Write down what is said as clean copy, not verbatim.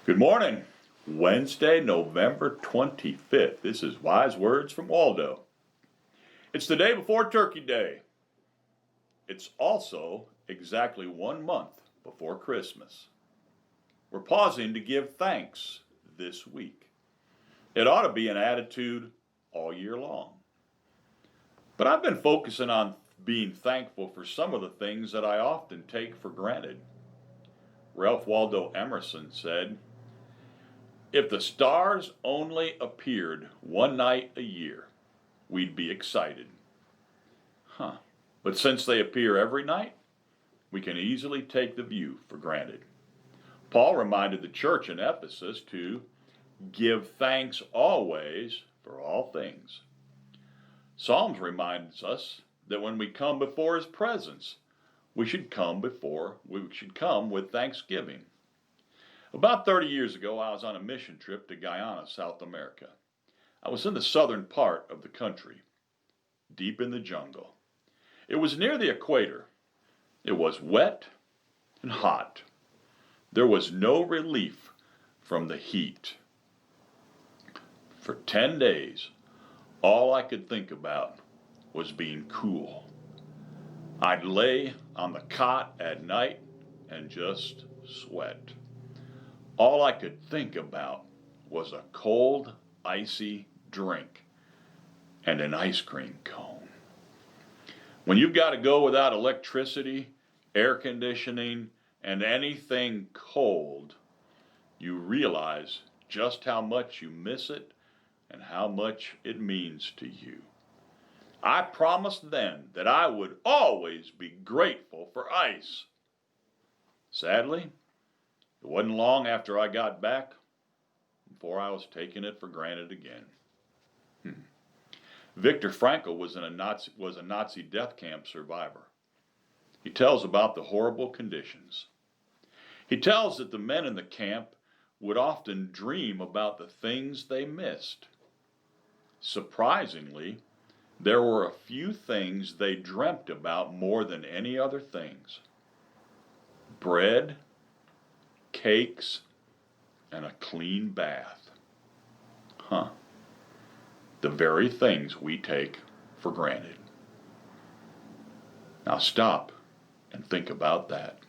Good morning. Wednesday, November 25th. This is Wise Words from Waldo. It's the day before Turkey Day. It's also exactly 1 month before Christmas. We're pausing to give thanks this week. It ought to be an attitude all year long. But I've been focusing on being thankful for some of the things that I often take for granted. Ralph Waldo Emerson said, "If the stars only appeared one night a year, we'd be excited." But since they appear every night, we can easily take the view for granted. Paul reminded the church in Ephesus to give thanks always for all things. Psalms reminds us that when we come before his presence, we should come with thanksgiving. About 30 years ago, I was on a mission trip to Guyana, South America. I was in the southern part of the country, deep in the jungle. It was near the equator. It was wet and hot. There was no relief from the heat. For 10 days, all I could think about was being cool. I'd lay on the cot at night and just sweat. All I could think about was a cold, icy drink and an ice cream cone. When you've got to go without electricity, air conditioning, and anything cold, you realize just how much you miss it and how much it means to you. I promised then that I would always be grateful for ice. Sadly, it wasn't long after I got back before I was taking it for granted again. Viktor Frankl was a Nazi death camp survivor. He tells about the horrible conditions. He tells that the men in the camp would often dream about the things they missed. Surprisingly, there were a few things they dreamt about more than any other things: bread, cakes, and a clean bath. The very things we take for granted. Now stop and think about that.